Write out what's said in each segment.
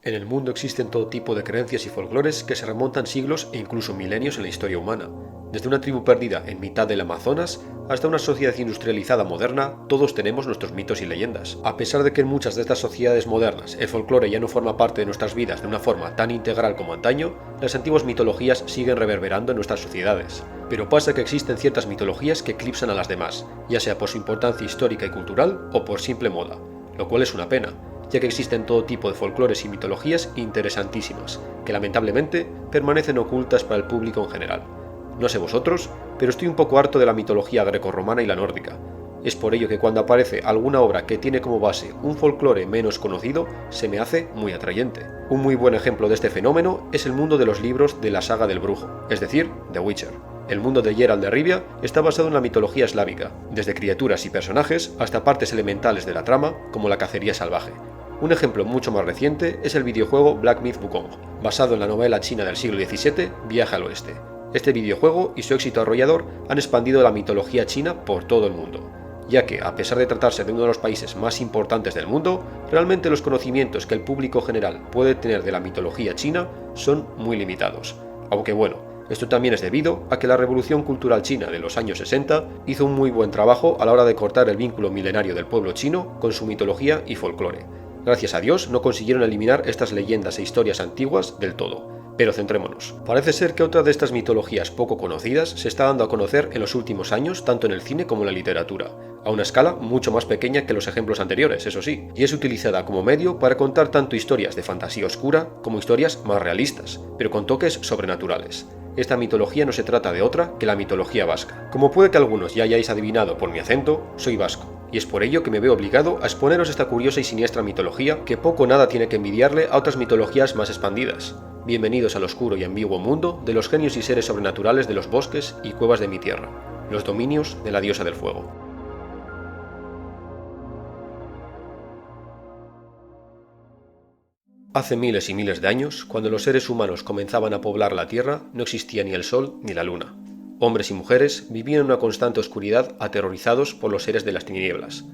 En el mundo existen todo tipo de creencias y folclores que se remontan siglos e incluso milenios en la historia humana. Desde una tribu perdida en mitad del Amazonas hasta una sociedad industrializada moderna, todos tenemos nuestros mitos y leyendas. A pesar de que en muchas de estas sociedades modernas el folclore ya no forma parte de nuestras vidas de una forma tan integral como antaño, las antiguas mitologías siguen reverberando en nuestras sociedades. Pero pasa que existen ciertas mitologías que eclipsan a las demás, ya sea por su importancia histórica y cultural o por simple moda, lo cual es una pena, ya que existen todo tipo de folclores y mitologías interesantísimas, que lamentablemente permanecen ocultas para el público en general. No sé vosotros, pero estoy un poco harto de la mitología grecorromana y la nórdica. Es por ello que cuando aparece alguna obra que tiene como base un folclore menos conocido, se me hace muy atrayente. Un muy buen ejemplo de este fenómeno es el mundo de los libros de la saga del brujo, es decir, The Witcher. El mundo de Geralt de Rivia está basado en la mitología eslávica, desde criaturas y personajes hasta partes elementales de la trama, como la cacería salvaje. Un ejemplo mucho más reciente es el videojuego Black Myth Wukong, basado en la novela china del siglo XVII, Viaje al Oeste. Este videojuego y su éxito arrollador han expandido la mitología china por todo el mundo, ya que, a pesar de tratarse de uno de los países más importantes del mundo, realmente los conocimientos que el público general puede tener de la mitología china son muy limitados. Aunque bueno, esto también es debido a que la revolución cultural china de los años 60 hizo un muy buen trabajo a la hora de cortar el vínculo milenario del pueblo chino con su mitología y folclore. Gracias a Dios no consiguieron eliminar estas leyendas e historias antiguas del todo. Pero centrémonos. Parece ser que otra de estas mitologías poco conocidas se está dando a conocer en los últimos años tanto en el cine como en la literatura, a una escala mucho más pequeña que los ejemplos anteriores, eso sí, y es utilizada como medio para contar tanto historias de fantasía oscura como historias más realistas, pero con toques sobrenaturales. Esta mitología no se trata de otra que la mitología vasca. Como puede que algunos ya hayáis adivinado por mi acento, soy vasco, y es por ello que me veo obligado a exponeros esta curiosa y siniestra mitología que poco o nada tiene que envidiarle a otras mitologías más expandidas. Bienvenidos al oscuro y ambiguo mundo de los genios y seres sobrenaturales de los bosques y cuevas de mi tierra, los dominios de la diosa del fuego. Hace miles y miles de años, cuando los seres humanos comenzaban a poblar la Tierra, no existía ni el Sol ni la Luna. Hombres y mujeres vivían en una constante oscuridad aterrorizados por los seres de las tinieblas,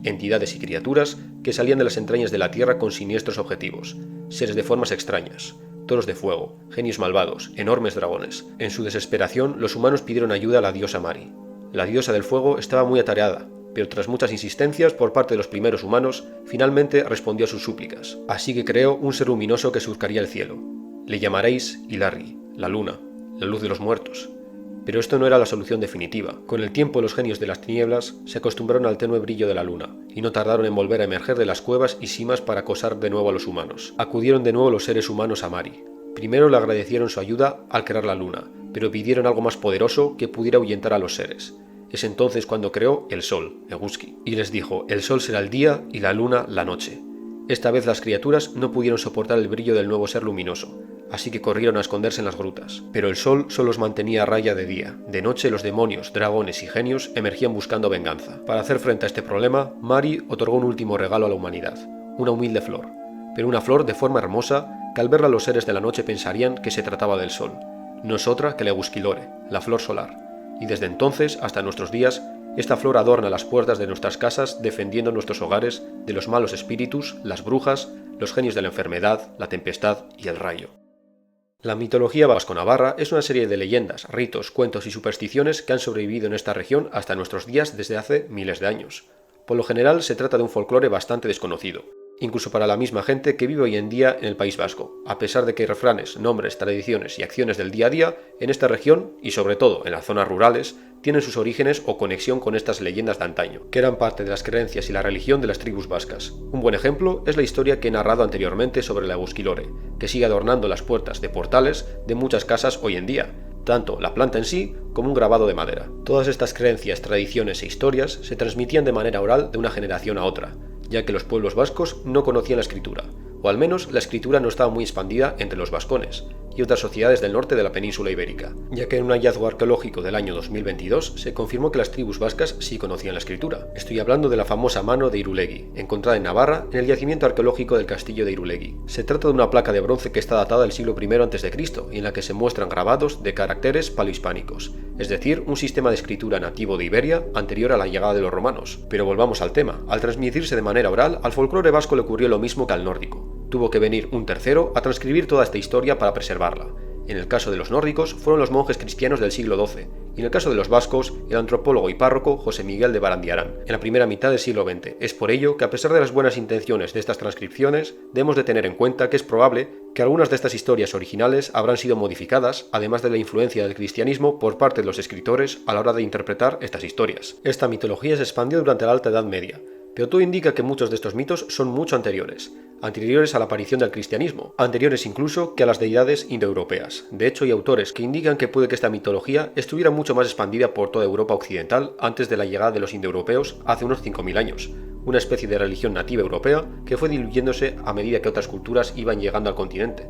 entidades y criaturas que salían de las entrañas de la Tierra con siniestros objetivos, seres de formas extrañas, toros de fuego, genios malvados, enormes dragones. En su desesperación, los humanos pidieron ayuda a la diosa Mari. La diosa del fuego estaba muy atareada, pero tras muchas insistencias por parte de los primeros humanos, finalmente respondió a sus súplicas. Así que creó un ser luminoso que surcaría el cielo. Le llamaréis Ilarri, la luna, la luz de los muertos. Pero esto no era la solución definitiva. Con el tiempo los genios de las tinieblas se acostumbraron al tenue brillo de la luna, y no tardaron en volver a emerger de las cuevas y simas para acosar de nuevo a los humanos. Acudieron de nuevo los seres humanos a Mari. Primero le agradecieron su ayuda al crear la luna, pero pidieron algo más poderoso que pudiera ahuyentar a los seres. Es entonces cuando creó el sol, Eguski, y les dijo: el sol será el día y la luna la noche. Esta vez las criaturas no pudieron soportar el brillo del nuevo ser luminoso, así que corrieron a esconderse en las grutas. Pero el sol solo los mantenía a raya de día. De noche los demonios, dragones y genios emergían buscando venganza. Para hacer frente a este problema, Mari otorgó un último regalo a la humanidad, una humilde flor, pero una flor de forma hermosa que al verla los seres de la noche pensarían que se trataba del sol. No es otra que la Eguskilore, la flor solar. Y desde entonces hasta nuestros días, esta flor adorna las puertas de nuestras casas defendiendo nuestros hogares de los malos espíritus, las brujas, los genios de la enfermedad, la tempestad y el rayo. La mitología vasco-navarra es una serie de leyendas, ritos, cuentos y supersticiones que han sobrevivido en esta región hasta nuestros días desde hace miles de años. Por lo general se trata de un folclore bastante desconocido, incluso para la misma gente que vive hoy en día en el País Vasco, a pesar de que hay refranes, nombres, tradiciones y acciones del día a día en esta región y sobre todo en las zonas rurales tienen sus orígenes o conexión con estas leyendas de antaño, que eran parte de las creencias y la religión de las tribus vascas. Un buen ejemplo es la historia que he narrado anteriormente sobre la Eguskilore, que sigue adornando las puertas de portales de muchas casas hoy en día, tanto la planta en sí como un grabado de madera. Todas estas creencias, tradiciones e historias se transmitían de manera oral de una generación a otra, ya que los pueblos vascos no conocían la escritura, o al menos la escritura no estaba muy expandida entre los vascones y otras sociedades del norte de la península ibérica, ya que en un hallazgo arqueológico del año 2022 se confirmó que las tribus vascas sí conocían la escritura. Estoy hablando de la famosa mano de Irulegui, encontrada en Navarra en el yacimiento arqueológico del castillo de Irulegui. Se trata de una placa de bronce que está datada del siglo I a.C. y en la que se muestran grabados de caracteres paleohispánicos, es decir, un sistema de escritura nativo de Iberia anterior a la llegada de los romanos. Pero volvamos al tema. Al transmitirse de manera oral, al folclore vasco le ocurrió lo mismo que al nórdico. Tuvo que venir un tercero a transcribir toda esta historia para preservarla. En el caso de los nórdicos fueron los monjes cristianos del siglo XII, y en el caso de los vascos, el antropólogo y párroco José Miguel de Barandiarán, en la primera mitad del siglo XX. Es por ello que, a pesar de las buenas intenciones de estas transcripciones, debemos de tener en cuenta que es probable que algunas de estas historias originales habrán sido modificadas, además de la influencia del cristianismo por parte de los escritores a la hora de interpretar estas historias. Esta mitología se expandió durante la Alta Edad Media, pero todo indica que muchos de estos mitos son mucho anteriores a la aparición del cristianismo, anteriores incluso que a las deidades indoeuropeas. De hecho, hay autores que indican que puede que esta mitología estuviera mucho más expandida por toda Europa occidental antes de la llegada de los indoeuropeos hace unos 5000 años, una especie de religión nativa europea que fue diluyéndose a medida que otras culturas iban llegando al continente.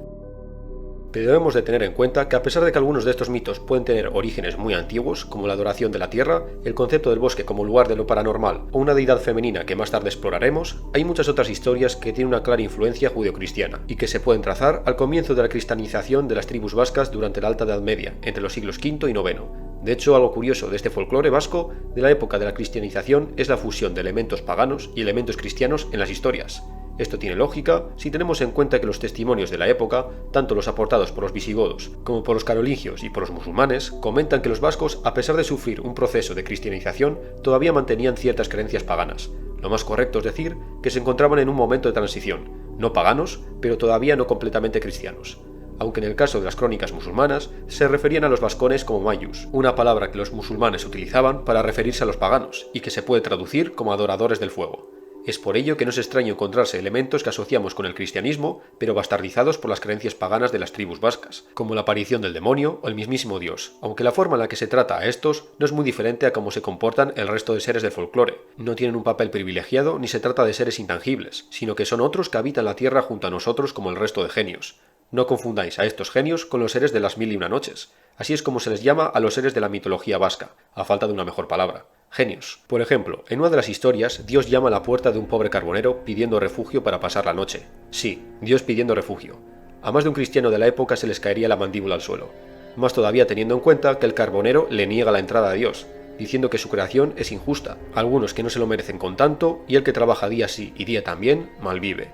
Pero debemos de tener en cuenta que, a pesar de que algunos de estos mitos pueden tener orígenes muy antiguos, como la adoración de la tierra, el concepto del bosque como lugar de lo paranormal o una deidad femenina que más tarde exploraremos, hay muchas otras historias que tienen una clara influencia judeocristiana y que se pueden trazar al comienzo de la cristianización de las tribus vascas durante la Alta Edad Media, entre los siglos V y IX. De hecho, algo curioso de este folclore vasco de la época de la cristianización es la fusión de elementos paganos y elementos cristianos en las historias. Esto tiene lógica si tenemos en cuenta que los testimonios de la época, tanto los aportados por los visigodos como por los carolingios y por los musulmanes, comentan que los vascos, a pesar de sufrir un proceso de cristianización, todavía mantenían ciertas creencias paganas. Lo más correcto es decir que se encontraban en un momento de transición, no paganos, pero todavía no completamente cristianos. Aunque en el caso de las crónicas musulmanas se referían a los vascones como mayus, una palabra que los musulmanes utilizaban para referirse a los paganos y que se puede traducir como adoradores del fuego. Es por ello que no es extraño encontrarse elementos que asociamos con el cristianismo, pero bastardizados por las creencias paganas de las tribus vascas, como la aparición del demonio o el mismísimo Dios, aunque la forma en la que se trata a estos no es muy diferente a cómo se comportan el resto de seres del folclore. No tienen un papel privilegiado ni se trata de seres intangibles, sino que son otros que habitan la tierra junto a nosotros como el resto de genios. No confundáis a estos genios con los seres de las 1001 noches. Así es como se les llama a los seres de la mitología vasca, a falta de una mejor palabra. Genios. Por ejemplo, en una de las historias, Dios llama a la puerta de un pobre carbonero pidiendo refugio para pasar la noche. Sí, Dios pidiendo refugio. A más de un cristiano de la época se les caería la mandíbula al suelo. Más todavía teniendo en cuenta que el carbonero le niega la entrada a Dios, diciendo que su creación es injusta, algunos que no se lo merecen con tanto, y el que trabaja día sí y día también, malvive.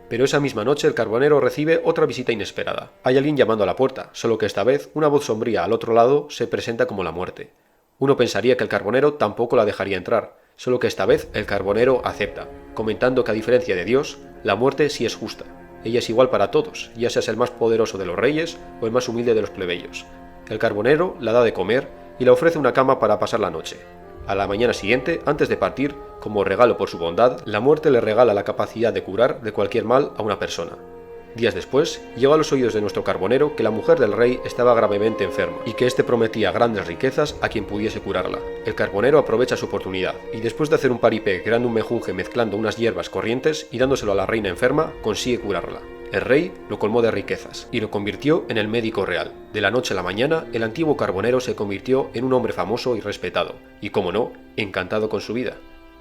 Pero esa misma noche el carbonero recibe otra visita inesperada. Hay alguien llamando a la puerta, solo que esta vez una voz sombría al otro lado se presenta como la muerte. Uno pensaría que el carbonero tampoco la dejaría entrar, solo que esta vez el carbonero acepta, comentando que a diferencia de Dios, la muerte sí es justa. Ella es igual para todos, ya seas el más poderoso de los reyes o el más humilde de los plebeyos. El carbonero la da de comer y le ofrece una cama para pasar la noche. A la mañana siguiente, antes de partir, como regalo por su bondad, la muerte le regala la capacidad de curar de cualquier mal a una persona. Días después, llegó a los oídos de nuestro carbonero que la mujer del rey estaba gravemente enferma y que éste prometía grandes riquezas a quien pudiese curarla. El carbonero aprovecha su oportunidad y después de hacer un paripé creando un mejunje mezclando unas hierbas corrientes y dándoselo a la reina enferma, consigue curarla. El rey lo colmó de riquezas y lo convirtió en el médico real. De la noche a la mañana, el antiguo carbonero se convirtió en un hombre famoso y respetado y, como no, encantado con su vida.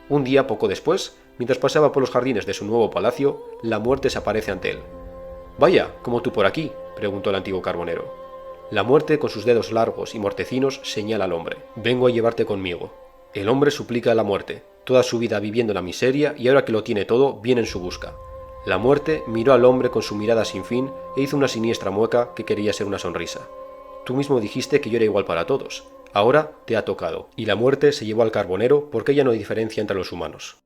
Un día poco después, mientras pasaba por los jardines de su nuevo palacio, la muerte se aparece ante él. «Vaya, ¿cómo tú por aquí?», preguntó el antiguo carbonero. La muerte, con sus dedos largos y mortecinos, señala al hombre. «Vengo a llevarte conmigo». El hombre suplica a la muerte, toda su vida viviendo la miseria y ahora que lo tiene todo, viene en su busca. La muerte miró al hombre con su mirada sin fin e hizo una siniestra mueca que quería ser una sonrisa. «Tú mismo dijiste que yo era igual para todos. Ahora te ha tocado». Y la muerte se llevó al carbonero porque ella no hay diferencia entre los humanos.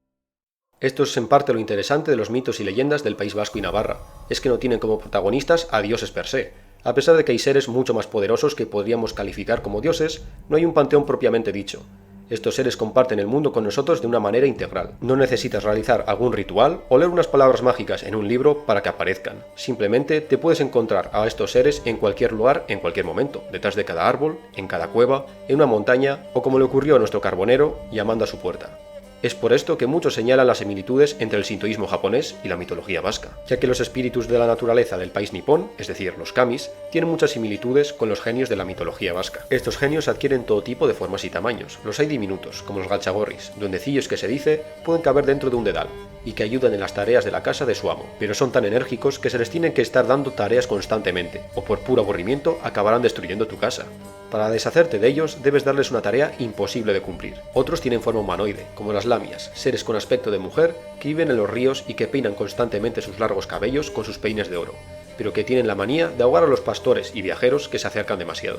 Esto es en parte lo interesante de los mitos y leyendas del País Vasco y Navarra, es que no tienen como protagonistas a dioses per se. A pesar de que hay seres mucho más poderosos que podríamos calificar como dioses, no hay un panteón propiamente dicho. Estos seres comparten el mundo con nosotros de una manera integral. No necesitas realizar algún ritual o leer unas palabras mágicas en un libro para que aparezcan. Simplemente te puedes encontrar a estos seres en cualquier lugar, en cualquier momento, detrás de cada árbol, en cada cueva, en una montaña o como le ocurrió a nuestro carbonero, llamando a su puerta. Es por esto que muchos señalan las similitudes entre el sintoísmo japonés y la mitología vasca, ya que los espíritus de la naturaleza del país nipón, es decir, los kamis, tienen muchas similitudes con los genios de la mitología vasca. Estos genios adquieren todo tipo de formas y tamaños. Los hay diminutos, como los galchagorris, duendecillos que se dice pueden caber dentro de un dedal, y que ayudan en las tareas de la casa de su amo, pero son tan enérgicos que se les tienen que estar dando tareas constantemente, o por puro aburrimiento acabarán destruyendo tu casa. Para deshacerte de ellos debes darles una tarea imposible de cumplir. Otros tienen forma humanoide, como las lamias, seres con aspecto de mujer que viven en los ríos y que peinan constantemente sus largos cabellos con sus peines de oro, pero que tienen la manía de ahogar a los pastores y viajeros que se acercan demasiado.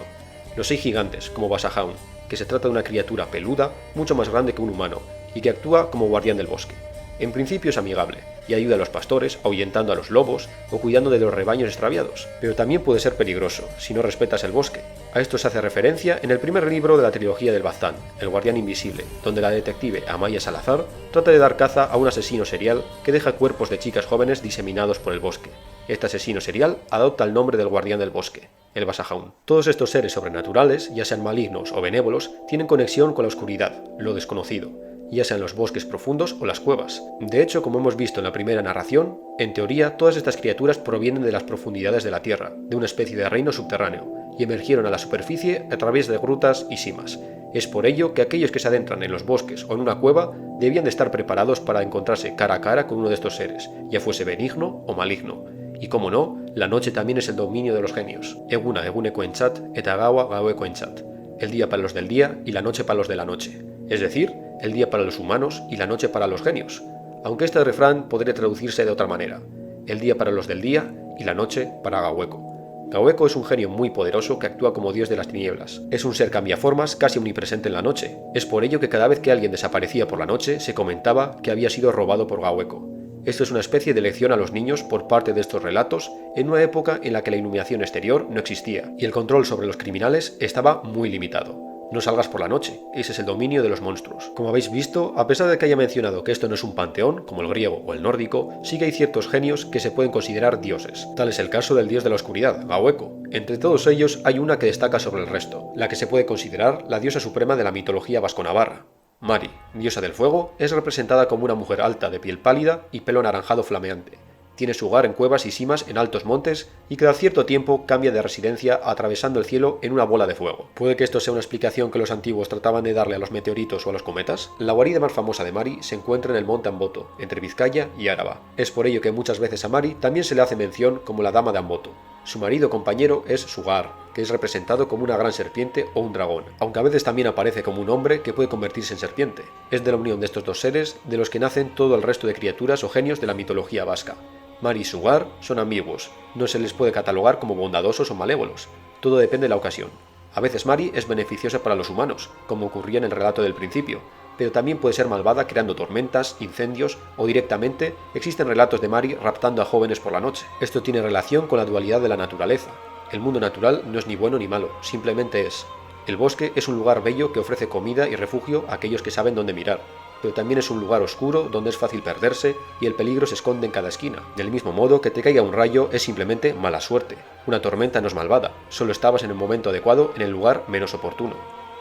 Los 6 gigantes, como Basajaun, que se trata de una criatura peluda mucho más grande que un humano y que actúa como guardián del bosque. En principio es amigable y ayuda a los pastores ahuyentando a los lobos o cuidando de los rebaños extraviados, pero también puede ser peligroso si no respetas el bosque. A esto se hace referencia en el primer libro de la trilogía del Baztán, El Guardián Invisible, donde la detective Amaya Salazar trata de dar caza a un asesino serial que deja cuerpos de chicas jóvenes diseminados por el bosque. Este asesino serial adopta el nombre del guardián del bosque, el Basajaun. Todos estos seres sobrenaturales, ya sean malignos o benévolos, tienen conexión con la oscuridad, lo desconocido, ya sean los bosques profundos o las cuevas. De hecho, como hemos visto en la primera narración, en teoría todas estas criaturas provienen de las profundidades de la Tierra, de una especie de reino subterráneo, y emergieron a la superficie a través de grutas y simas. Es por ello que aquellos que se adentran en los bosques o en una cueva debían de estar preparados para encontrarse cara a cara con uno de estos seres, ya fuese benigno o maligno. Y como no, la noche también es el dominio de los genios. Eguna egune koentzat eta gaua gaue koentzat. El día para los del día y la noche para los de la noche. Es decir, el día para los humanos y la noche para los genios. Aunque este refrán podría traducirse de otra manera. El día para los del día y la noche para Gaueko. Gaueko es un genio muy poderoso que actúa como dios de las tinieblas. Es un ser cambiaformas casi omnipresente en la noche. Es por ello que cada vez que alguien desaparecía por la noche se comentaba que había sido robado por Gaueko. Esto es una especie de lección a los niños por parte de estos relatos en una época en la que la iluminación exterior no existía y el control sobre los criminales estaba muy limitado. No salgas por la noche, ese es el dominio de los monstruos. Como habéis visto, a pesar de que haya mencionado que esto no es un panteón, como el griego o el nórdico, sí que hay ciertos genios que se pueden considerar dioses. Tal es el caso del dios de la oscuridad, Gaueko. Entre todos ellos hay una que destaca sobre el resto, la que se puede considerar la diosa suprema de la mitología vasco-navarra. Mari, diosa del fuego, es representada como una mujer alta de piel pálida y pelo anaranjado flameante. Tiene su hogar en cuevas y simas en altos montes y cada cierto tiempo cambia de residencia atravesando el cielo en una bola de fuego. ¿Puede que esto sea una explicación que los antiguos trataban de darle a los meteoritos o a los cometas? La guarida más famosa de Mari se encuentra en el monte Amboto, entre Vizcaya y Áraba. Es por ello que muchas veces a Mari también se le hace mención como la dama de Amboto. Su marido compañero es Sugar, que es representado como una gran serpiente o un dragón, aunque a veces también aparece como un hombre que puede convertirse en serpiente. Es de la unión de estos dos seres de los que nacen todo el resto de criaturas o genios de la mitología vasca. Mari y Sugar son ambiguos, no se les puede catalogar como bondadosos o malévolos, todo depende de la ocasión. A veces Mari es beneficiosa para los humanos, como ocurría en el relato del principio, pero también puede ser malvada creando tormentas, incendios o directamente existen relatos de Mari raptando a jóvenes por la noche. Esto tiene relación con la dualidad de la naturaleza. El mundo natural no es ni bueno ni malo, simplemente es. El bosque es un lugar bello que ofrece comida y refugio a aquellos que saben dónde mirar, pero también es un lugar oscuro donde es fácil perderse y el peligro se esconde en cada esquina. Del mismo modo que te caiga un rayo es simplemente mala suerte. Una tormenta no es malvada, solo estabas en el momento adecuado en el lugar menos oportuno.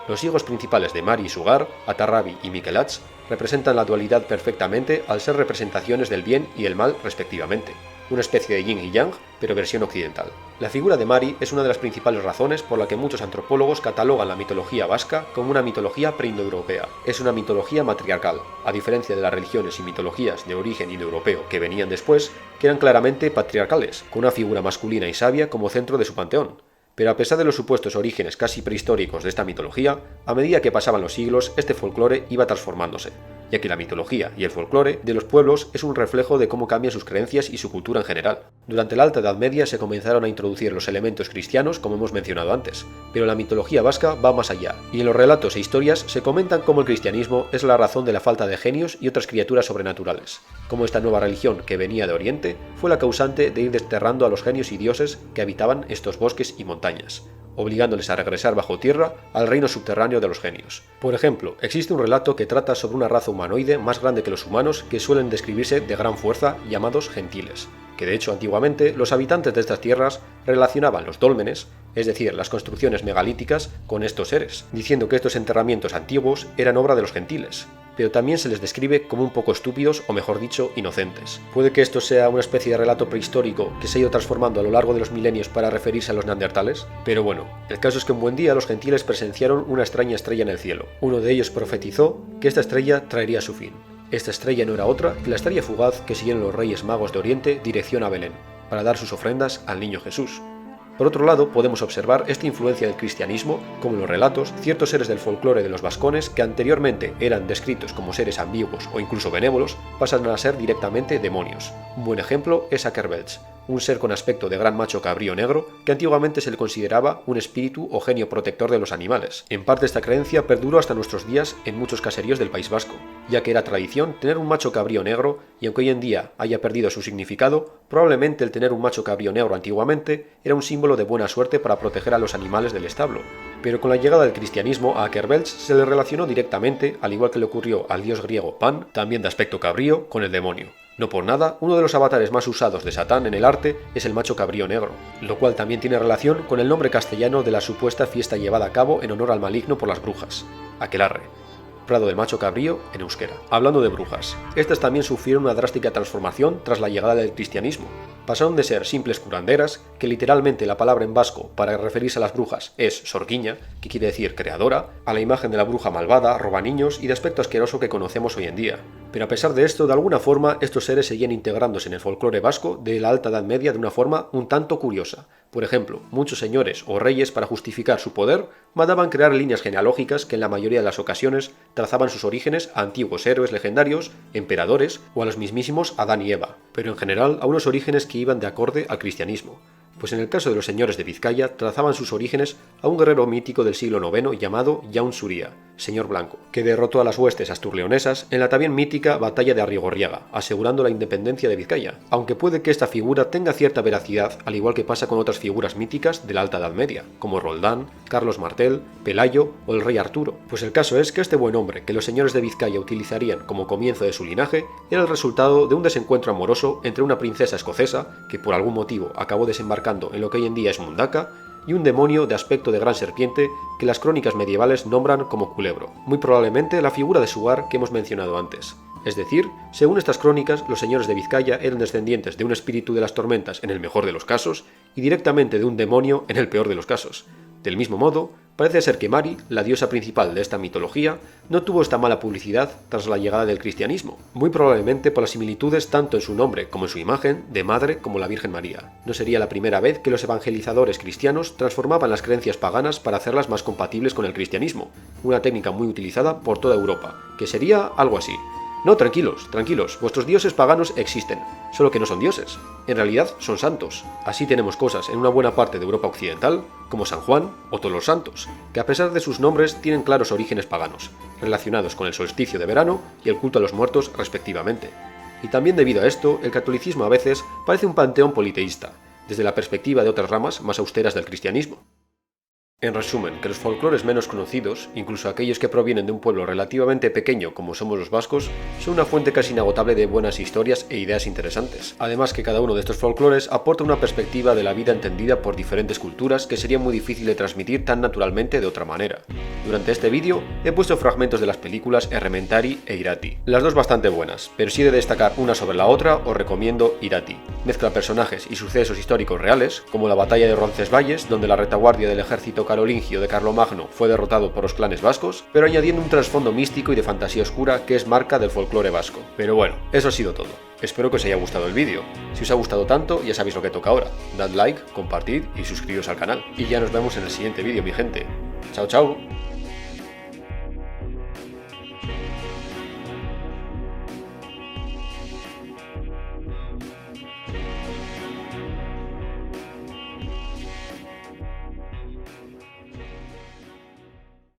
Los hijos principales de Mari y Sugar, Atarrabi y Mikelats, representan la dualidad perfectamente al ser representaciones del bien y el mal respectivamente. Una especie de yin y yang, pero versión occidental. La figura de Mari es una de las principales razones por la que muchos antropólogos catalogan la mitología vasca como una mitología preindoeuropea. Es una mitología matriarcal, a diferencia de las religiones y mitologías de origen indoeuropeo que venían después, que eran claramente patriarcales, con una figura masculina y sabia como centro de su panteón. Pero a pesar de los supuestos orígenes casi prehistóricos de esta mitología, a medida que pasaban los siglos, este folclore iba transformándose, ya que la mitología y el folclore de los pueblos es un reflejo de cómo cambian sus creencias y su cultura en general. Durante la Alta Edad Media se comenzaron a introducir los elementos cristianos, como hemos mencionado antes, pero la mitología vasca va más allá, y en los relatos e historias se comentan cómo el cristianismo es la razón de la falta de genios y otras criaturas sobrenaturales, como esta nueva religión que venía de Oriente fue la causante de ir desterrando a los genios y dioses que habitaban estos bosques y montañas, obligándoles a regresar bajo tierra al reino subterráneo de los genios. Por ejemplo, existe un relato que trata sobre una raza humanoide más grande que los humanos que suelen describirse de gran fuerza, llamados gentiles, que de hecho antiguamente los habitantes de estas tierras relacionaban los dólmenes, es decir, las construcciones megalíticas, con estos seres, diciendo que estos enterramientos antiguos eran obra de los gentiles, pero también se les describe como un poco estúpidos o mejor dicho, inocentes. Puede que esto sea una especie de relato prehistórico que se ha ido transformando a lo largo de los milenios para referirse a los neandertales, pero bueno, el caso es que un buen día los gentiles presenciaron una extraña estrella en el cielo. Uno de ellos profetizó que esta estrella traería su fin. Esta estrella no era otra que la estrella fugaz que siguieron los Reyes Magos de Oriente dirección a Belén, para dar sus ofrendas al niño Jesús. Por otro lado, podemos observar esta influencia del cristianismo, como en los relatos, ciertos seres del folclore de los vascones que anteriormente eran descritos como seres ambiguos o incluso benévolos, pasan a ser directamente demonios. Un buen ejemplo es Akerbelch, un ser con aspecto de gran macho cabrío negro que antiguamente se le consideraba un espíritu o genio protector de los animales. En parte esta creencia perduró hasta nuestros días en muchos caseríos del País Vasco, ya que era tradición tener un macho cabrío negro y aunque hoy en día haya perdido su significado, probablemente el tener un macho cabrío negro antiguamente era un símbolo de buena suerte para proteger a los animales del establo. Pero con la llegada del cristianismo a Akerbelch se le relacionó directamente, al igual que le ocurrió al dios griego Pan, también de aspecto cabrío, con el demonio. No por nada, uno de los avatares más usados de Satán en el arte es el macho cabrío negro, lo cual también tiene relación con el nombre castellano de la supuesta fiesta llevada a cabo en honor al maligno por las brujas, aquelarre, prado del macho cabrío en euskera. Hablando de brujas, estas también sufrieron una drástica transformación tras la llegada del cristianismo. Pasaron de ser simples curanderas, que literalmente la palabra en vasco para referirse a las brujas es sorguiña, que quiere decir creadora, a la imagen de la bruja malvada, roba niños y de aspecto asqueroso que conocemos hoy en día. Pero a pesar de esto, de alguna forma, estos seres seguían integrándose en el folclore vasco de la Alta Edad Media de una forma un tanto curiosa. Por ejemplo, muchos señores o reyes, para justificar su poder, mandaban crear líneas genealógicas que en la mayoría de las ocasiones trazaban sus orígenes a antiguos héroes legendarios, emperadores o a los mismísimos Adán y Eva, pero en general a unos orígenes que iban de acorde al cristianismo. Pues en el caso de los señores de Vizcaya trazaban sus orígenes a un guerrero mítico del siglo IX llamado Jaun Zuria, Señor Blanco, que derrotó a las huestes asturleonesas en la también mítica batalla de Arrigorriaga, asegurando la independencia de Vizcaya, aunque puede que esta figura tenga cierta veracidad, al igual que pasa con otras figuras míticas de la Alta Edad Media, como Roldán, Carlos Martel, Pelayo o el rey Arturo. Pues el caso es que este buen hombre que los señores de Vizcaya utilizarían como comienzo de su linaje era el resultado de un desencuentro amoroso entre una princesa escocesa, que por algún motivo acabó desembarcando en lo que hoy en día es Mundaka, y un demonio de aspecto de gran serpiente que las crónicas medievales nombran como Culebro, muy probablemente la figura de Suar que hemos mencionado antes. Es decir, según estas crónicas, los señores de Vizcaya eran descendientes de un espíritu de las tormentas en el mejor de los casos y directamente de un demonio en el peor de los casos. Del mismo modo, parece ser que Mari, la diosa principal de esta mitología, no tuvo esta mala publicidad tras la llegada del cristianismo, muy probablemente por las similitudes tanto en su nombre como en su imagen de madre como la Virgen María. No sería la primera vez que los evangelizadores cristianos transformaban las creencias paganas para hacerlas más compatibles con el cristianismo, una técnica muy utilizada por toda Europa, que sería algo así. No, tranquilos, tranquilos, vuestros dioses paganos existen, solo que no son dioses, en realidad son santos. Así tenemos cosas en una buena parte de Europa occidental, como San Juan o todos los santos, que a pesar de sus nombres tienen claros orígenes paganos, relacionados con el solsticio de verano y el culto a los muertos respectivamente. Y también debido a esto, el catolicismo a veces parece un panteón politeísta, desde la perspectiva de otras ramas más austeras del cristianismo. En resumen, que los folclores menos conocidos, incluso aquellos que provienen de un pueblo relativamente pequeño como somos los vascos, son una fuente casi inagotable de buenas historias e ideas interesantes. Además que cada uno de estos folclores aporta una perspectiva de la vida entendida por diferentes culturas que sería muy difícil de transmitir tan naturalmente de otra manera. Durante este vídeo he puesto fragmentos de las películas Errementari e Irati, las dos bastante buenas, pero si he de destacar una sobre la otra os recomiendo Irati. Mezcla personajes y sucesos históricos reales, como la batalla de Roncesvalles, donde la retaguardia del ejército carolingio de Carlomagno fue derrotado por los clanes vascos, pero añadiendo un trasfondo místico y de fantasía oscura que es marca del folclore vasco. Pero bueno, eso ha sido todo. Espero que os haya gustado el vídeo. Si os ha gustado tanto, ya sabéis lo que toca ahora. Dad like, compartid y suscribiros al canal. Y ya nos vemos en el siguiente vídeo, mi gente. Chao, chao.